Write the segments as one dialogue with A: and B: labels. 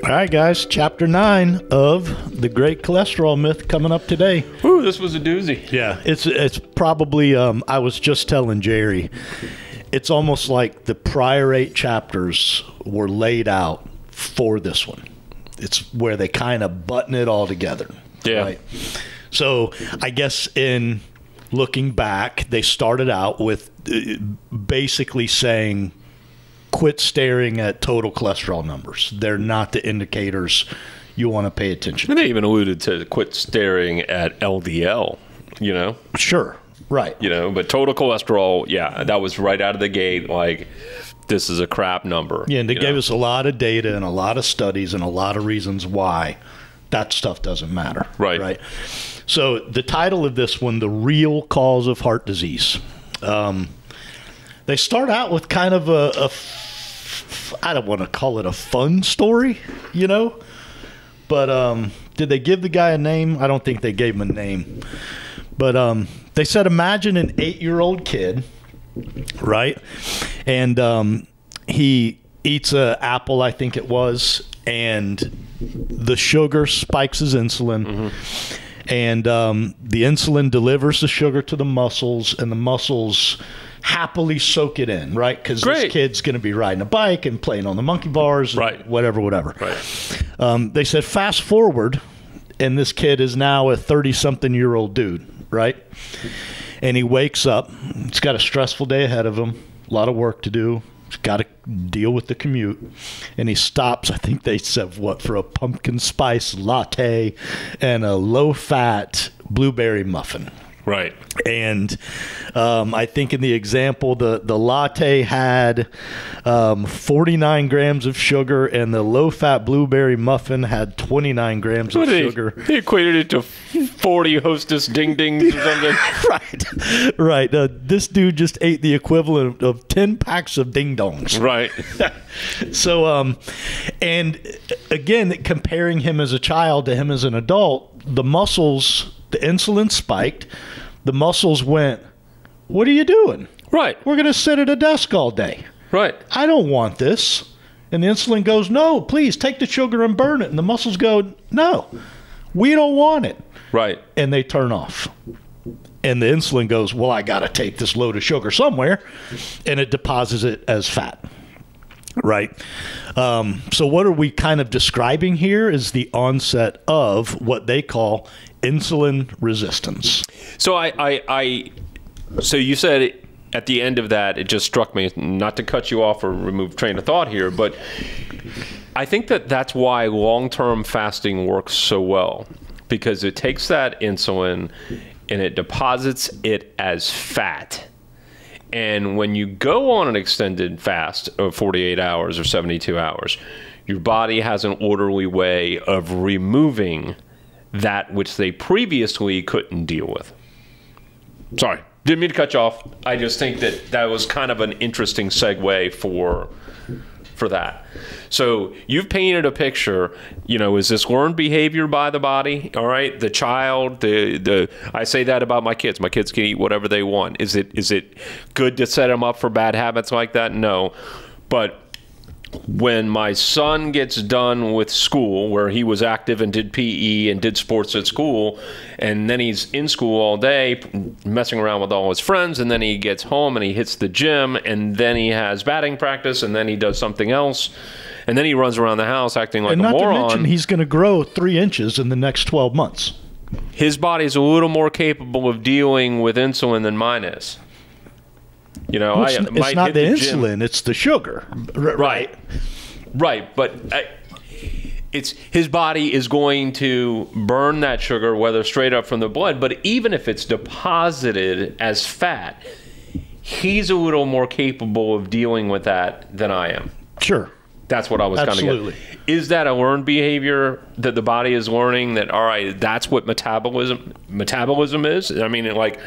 A: All right, guys, chapter 9 of The Great Cholesterol Myth coming up today.
B: Ooh, this was a doozy.
A: Yeah, it's probably, I was just telling Jerry, it's almost like the prior 8 chapters were laid out for this one. It's where they kind of button it all together.
B: Yeah.
A: Right? So I guess in looking back, they started out with basically saying, quit staring at total cholesterol numbers. They're not the indicators you want to pay attention to.
B: And they even alluded to quit staring at LDL, you know?
A: Sure, right.
B: You know, but total cholesterol, yeah, that was right out of the gate, like, this is a crap number.
A: Yeah, and they gave us a lot of data and a lot of studies and a lot of reasons why that stuff doesn't matter.
B: Right.
A: So the title of this one, The Real Cause of Heart Disease. They start out with kind of I don't want to call it a fun story, you know, but did they give the guy a name? I don't think they gave him a name, but they said, imagine an 8-year-old kid, right? And he eats an apple, I think it was, and the sugar spikes his insulin. Mm-hmm. And the insulin delivers the sugar to the muscles, and the muscles happily soak it in, right? Because this kid's going to be riding a bike and playing on the monkey bars,
B: right?
A: Whatever.
B: Right.
A: They said fast forward, and this kid is now a 30-something-year-old dude, right? And he wakes up. He's got a stressful day ahead of him, a lot of work to do. He's got to deal with the commute. And he stops, I think they said, for a pumpkin spice latte and a low-fat blueberry muffin.
B: Right.
A: And I think in the example, the latte had 49 grams of sugar, and the low-fat blueberry muffin had 29 grams of sugar.
B: He equated it to 40 Hostess Ding-Dings or something.
A: Right. This dude just ate the equivalent of 10 packs of ding-dongs.
B: Right.
A: So, and again, comparing him as a child to him as an adult, the muscles... The insulin spiked. The muscles went, what are you doing?
B: Right.
A: We're going to sit at a desk all day.
B: Right.
A: I don't want this. And the insulin goes, no, please take the sugar and burn it. And the muscles go, no, we don't want it.
B: Right.
A: And they turn off. And the insulin goes, well, I got to take this load of sugar somewhere. And it deposits it as fat. Right. So what are we kind of describing here is the onset of what they call insulin resistance.
B: So so you said at the end of that, it just struck me, not to cut you off or remove train of thought here, but I think that's why long-term fasting works so well, because it takes that insulin and it deposits it as fat. And when you go on an extended fast of 48 hours or 72 hours, your body has an orderly way of removing that which they previously couldn't deal with. Sorry, didn't mean to cut you off. I just think that was kind of an interesting segue for that. So you've painted a picture, you know, is this learned behavior by the body? All right. The child, I say that about my kids. My kids can eat whatever they want. Is it good to set them up for bad habits like that? No. But when my son gets done with school, where he was active and did PE and did sports at school, and then he's in school all day messing around with all his friends, and then he gets home and he hits the gym, and then he has batting practice, and then he does something else, and then he runs around the house acting like a moron. And not to mention,
A: he's going to grow 3 inches in the next 12 months.
B: His body's a little more capable of dealing with insulin than mine is. You know,
A: well, it's not the insulin, it's the sugar.
B: Right. But it's his body is going to burn that sugar, whether straight up from the blood, but even if it's deposited as fat, he's a little more capable of dealing with that than I am.
A: Sure.
B: That's what I was kind of getting. Is that a learned behavior that the body is learning that, all right, that's what metabolism is? I mean, like...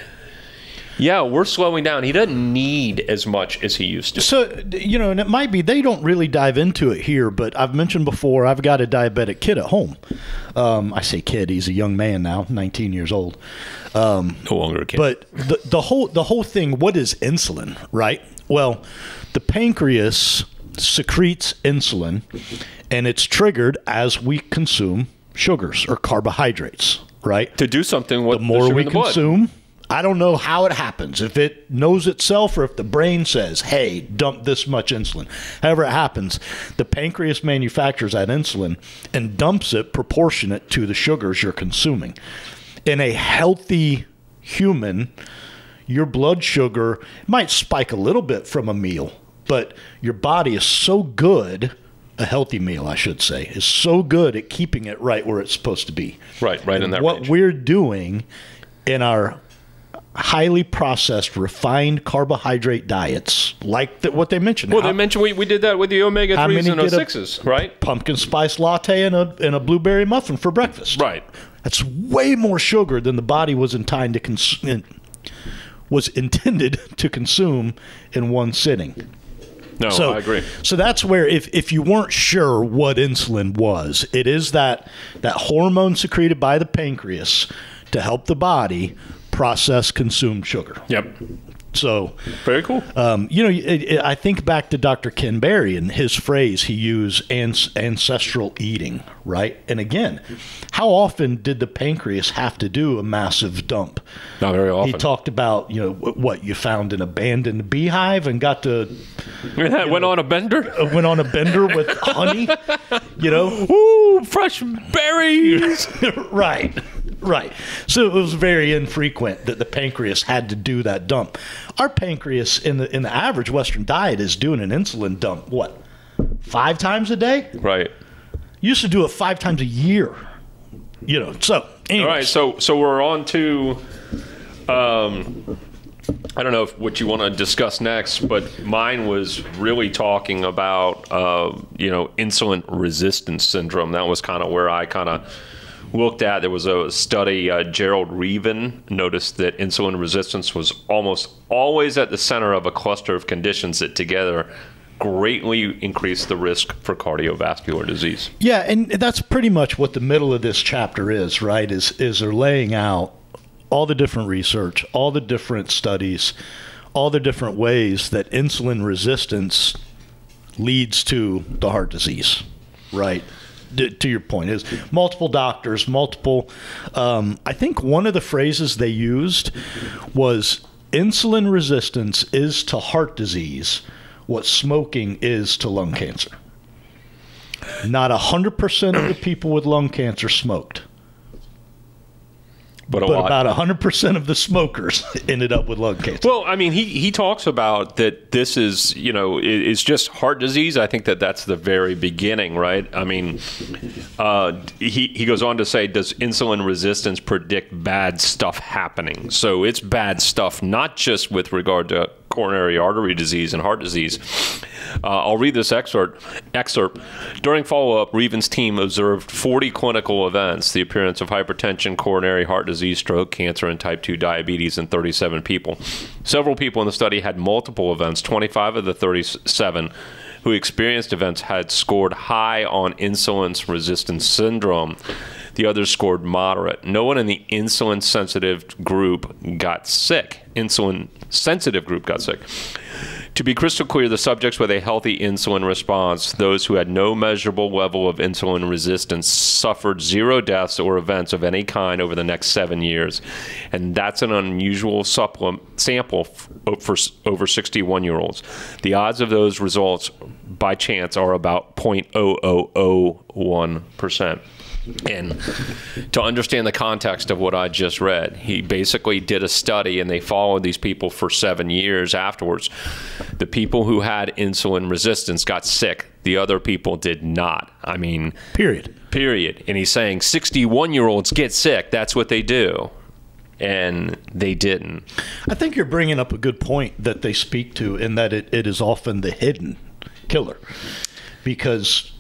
B: Yeah, we're slowing down. He doesn't need as much as he used to.
A: So, you know, and it might be they don't really dive into it here, but I've mentioned before, I've got a diabetic kid at home. I say kid, he's a young man now, 19 years old.
B: No longer a kid.
A: But the whole thing, what is insulin, right? Well, the pancreas secretes insulin, and it's triggered as we consume sugars or carbohydrates, right?
B: To do something with
A: the more
B: sugar
A: we
B: in the blood.
A: consume, I don't know how it happens, if it knows itself or if the brain says, hey, dump this much insulin. However it happens, the pancreas manufactures that insulin and dumps it proportionate to the sugars you're consuming. In a healthy human, your blood sugar might spike a little bit from a meal, but your body is so good, a healthy meal, I should say, is so good at keeping it right where it's supposed to be.
B: Right in that
A: what
B: range.
A: we're doing in our highly processed, refined carbohydrate diets, like what they mentioned.
B: Well, they mentioned we did that with the omega-3s and O6s, right?
A: Pumpkin spice latte and a blueberry muffin for breakfast.
B: Right.
A: That's way more sugar than the body was intended to consume in one sitting.
B: No, I agree.
A: So that's where if you weren't sure what insulin was, it is that hormone secreted by the pancreas to help the body process consumed sugar.
B: Yep.
A: So
B: very cool.
A: I think back to Dr. Ken Berry and his phrase he used, ancestral eating, right? And again, how often did the pancreas have to do a massive dump?
B: Not very often.
A: He talked about, what you found an abandoned beehive and got to...
B: went on a bender?
A: Went on a bender with honey,
B: Ooh, fresh berries.
A: Right. So it was very infrequent that the pancreas had to do that dump. Our pancreas in the average Western diet is doing an insulin dump, 5 times a day?
B: Right.
A: Used to do it 5 times a year. So anyways.
B: All right, so we're on to I don't know what you want to discuss next, but mine was really talking about insulin resistance syndrome. That was kind of where I kind of looked at. There was a study, Gerald Reaven noticed that insulin resistance was almost always at the center of a cluster of conditions that together greatly increase the risk for cardiovascular disease.
A: Yeah, and that's pretty much what the middle of this chapter is, right? Is they're laying out all the different research, all the different studies, all the different ways that insulin resistance leads to the heart disease, right? To your point, is multiple doctors, I think one of the phrases they used was insulin resistance is to heart disease what smoking is to lung cancer. Not 100% of the people with lung cancer smoked. But about 100% of the smokers ended up with lung cancer.
B: Well, I mean, he talks about that this is, it's just heart disease. I think that's the very beginning, right? I mean, he goes on to say, does insulin resistance predict bad stuff happening? So it's bad stuff, not just with regard to coronary artery disease and heart disease. I'll read this excerpt. During follow-up, Reaven's team observed 40 clinical events, the appearance of hypertension, coronary heart disease, stroke, cancer, and type 2 diabetes in 37 people. Several people in the study had multiple events. 25 of the 37 who experienced events had scored high on insulin resistance syndrome. The others scored moderate. No one in the insulin-sensitive group got sick. Insulin-sensitive group got sick. To be crystal clear, the subjects with a healthy insulin response, those who had no measurable level of insulin resistance, suffered 0 deaths or events of any kind over the next 7 years. And that's an unusual sample for over 61-year-olds. The odds of those results, by chance, are about 0.0001%. And to understand the context of what I just read, he basically did a study and they followed these people for 7 years afterwards. The people who had insulin resistance got sick. The other people did not. I mean, period. And he's saying 61-year-olds get sick. That's what they do. And they didn't.
A: I think you're bringing up a good point that they speak to, in that it is often the hidden killer. Because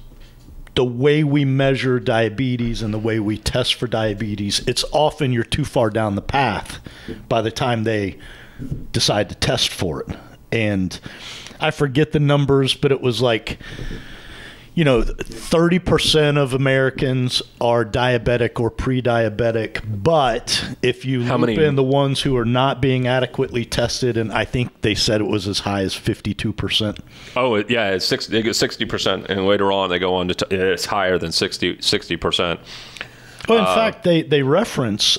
A: the way we measure diabetes and the way we test for diabetes, it's often you're too far down the path by the time they decide to test for it. And I forget the numbers, but it was like, 30% of Americans are diabetic or pre-diabetic, but if you loop in the ones who are not being adequately tested, and I think they said it was as high as 52%.
B: Oh, yeah, it's 60, they get 60%, and later on they go on to it's higher than 60%.
A: Well, in fact, they reference,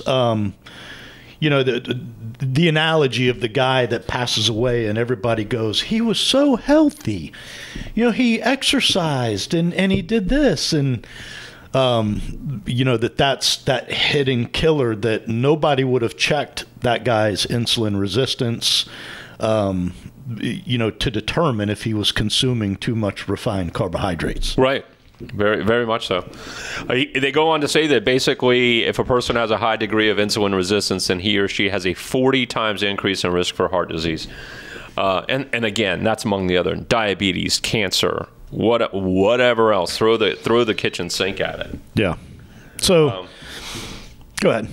A: the analogy of the guy that passes away and everybody goes, he was so healthy. He exercised and he did this. And, that's that hidden killer that nobody would have checked that guy's insulin resistance, to determine if he was consuming too much refined carbohydrates.
B: Right. Very, very much so. They go on to say that basically if a person has a high degree of insulin resistance, then he or she has a 40 times increase in risk for heart disease. And again, that's among the other diabetes, cancer, whatever else. Throw the kitchen sink at it.
A: Yeah. So go ahead.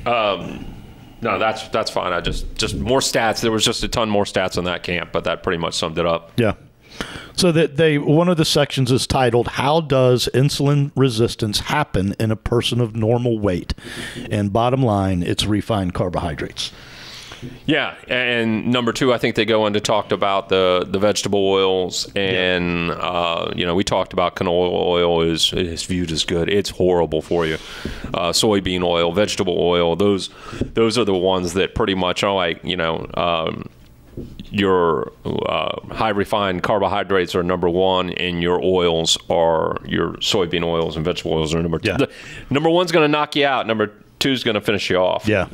B: No, that's fine. I just more stats. There was just a ton more stats on that camp, but that pretty much summed it up.
A: Yeah. So that one of the sections is titled, How Does Insulin Resistance Happen in a Person of Normal Weight? And bottom line, it's refined carbohydrates.
B: Yeah, and number 2, I think they go on to talk about the vegetable oils, and we talked about canola oil is viewed as good. It's horrible for you. Soybean oil, vegetable oil, those are the ones that pretty much are like, your high refined carbohydrates are number 1, and your oils are your soybean oils and vegetable oils are number 2.
A: Yeah.
B: Number 1's going to knock you out. Number 2's going to finish you off.
A: Yeah.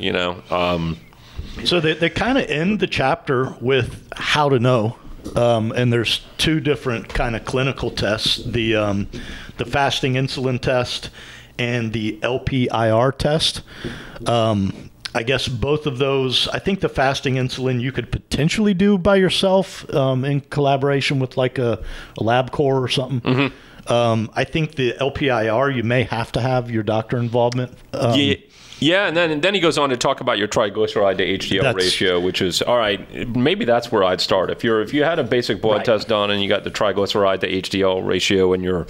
A: So they kind of end the chapter with how to know. And there's 2 different kind of clinical tests, the fasting insulin test and the LPIR test. I guess both of those, I think the fasting insulin you could potentially do by yourself in collaboration with like a LabCorp or something. Mm-hmm. I think the LPIR, you may have to have your doctor involvement.
B: Yeah, and then he goes on to talk about your triglyceride to HDL ratio, which is, all right, maybe that's where I'd start. If you had a basic blood test done and you got the triglyceride to HDL ratio and you're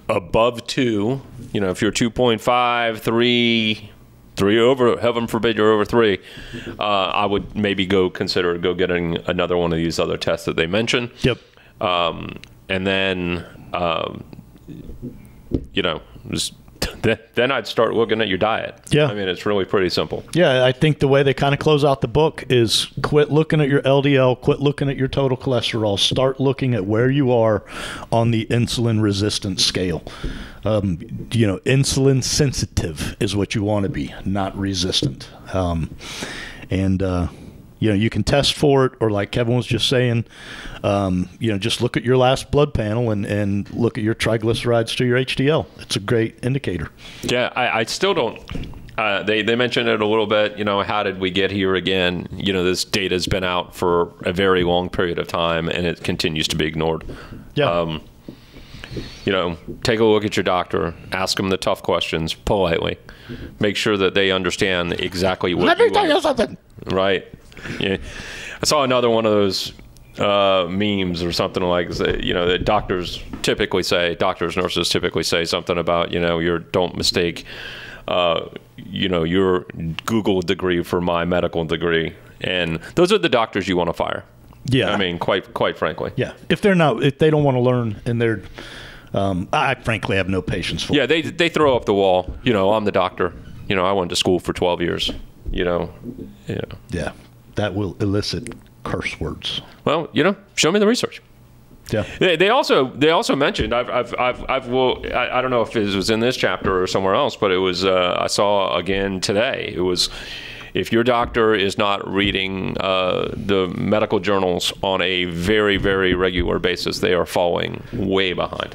B: above 2, if you're 2.5, 3 over, heaven forbid you're over 3, I would maybe consider getting another one of these other tests that they mentioned.
A: Yep.
B: And then, then I'd start looking at your diet.
A: Yeah.
B: I mean, it's really pretty simple.
A: Yeah, I think the way they kind of close out the book is quit looking at your LDL, quit looking at your total cholesterol, start looking at where you are on the insulin resistance scale. Insulin sensitive is what you want to be, not resistant. You can test for it, or like Kevin was just saying, just look at your last blood panel and look at your triglycerides to your HDL. It's a great indicator.
B: Yeah, I still don't. They mentioned it a little bit. How did we get here again? This data's been out for a very long period of time, and it continues to be ignored.
A: Yeah.
B: Take a look at your doctor, ask them the tough questions politely, make sure that they understand exactly what.
A: Let me tell you something.
B: Right. Yeah. I saw another one of those memes or something like that doctors, nurses typically say something about don't mistake your Google degree for my medical degree, and those are the doctors you want to fire.
A: Yeah,
B: I mean, quite frankly.
A: Yeah, if they don't want to learn, and they're I frankly have no patience for.
B: Yeah, they throw up the wall. I'm the doctor. I went to school for 12 years. Yeah.
A: That will elicit curse words.
B: Well, show me the research.
A: Yeah.
B: They also mentioned I don't know if it was in this chapter or somewhere else, but it was I saw again today. It was, if your doctor is not reading the medical journals on a very, very regular basis, they are falling way behind.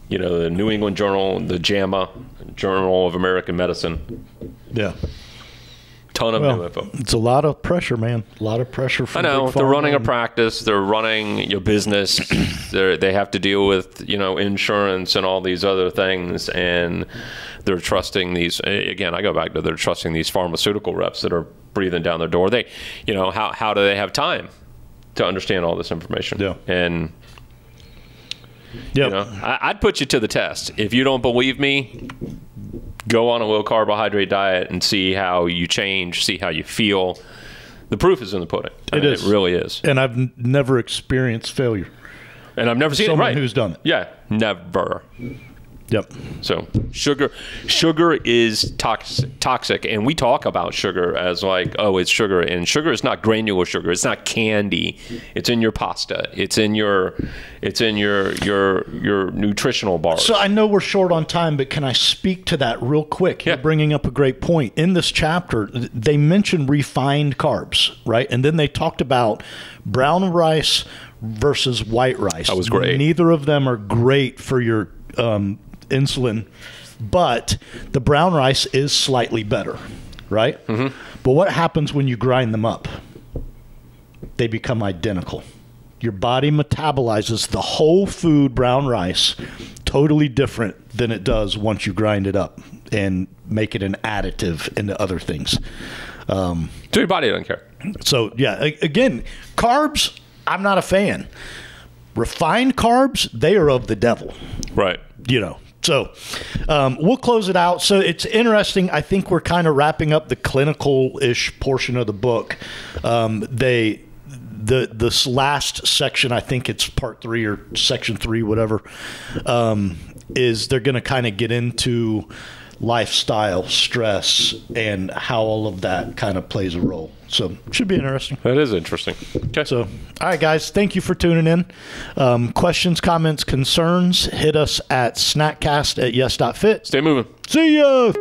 B: The New England Journal, the JAMA, Journal of American Medicine.
A: Yeah.
B: Ton of new info.
A: It's a lot of pressure, man. A lot of pressure from
B: I know.
A: big
B: They're
A: pharma
B: running a practice. They're running your business. They have to deal with, insurance and all these other things. And they're trusting these, again, I go back to they're trusting these pharmaceutical reps that are breathing down their door. They, how do they have time to understand all this information?
A: Yeah.
B: And
A: Yep.
B: I'd put you to the test. If you don't believe me, go on a low carbohydrate diet and see how you change, see how you feel. The proof is in the pudding.
A: It is.
B: It really is.
A: And I've never experienced failure.
B: And I've never seen
A: someone
B: it.
A: Who's done it.
B: Yeah, never.
A: Yep.
B: So sugar is toxic, and we talk about sugar as like, oh, it's sugar, and sugar is not granular sugar. It's not candy. It's in your pasta. It's in your nutritional bars.
A: So I know we're short on time, but can I speak to that real quick? You're bringing up a great point. In this chapter, they mentioned refined carbs, right? And then they talked about brown rice versus white rice.
B: That was great.
A: Neither of them are great for your insulin, but the brown rice is slightly better, right? Mm-hmm. But what happens when you grind them up? They become identical. Your body metabolizes the whole food brown rice totally different than it does once you grind it up and make it an additive into other things.
B: So your body doesn't care.
A: So, yeah, again, carbs, I'm not a fan. Refined carbs, they are of the devil.
B: Right.
A: So we'll close it out. So it's interesting. I think we're kind of wrapping up the clinical-ish portion of the book. This last section, I think it's part 3 or section 3, whatever, is they're going to kind of get into lifestyle, stress, and how all of that kind of plays a role. So should be interesting.
B: That is interesting. Okay.
A: So, all right, guys, thank you for tuning in. Questions, comments, concerns, hit us at snackcast@yes.fit.
B: Stay moving.
A: See ya.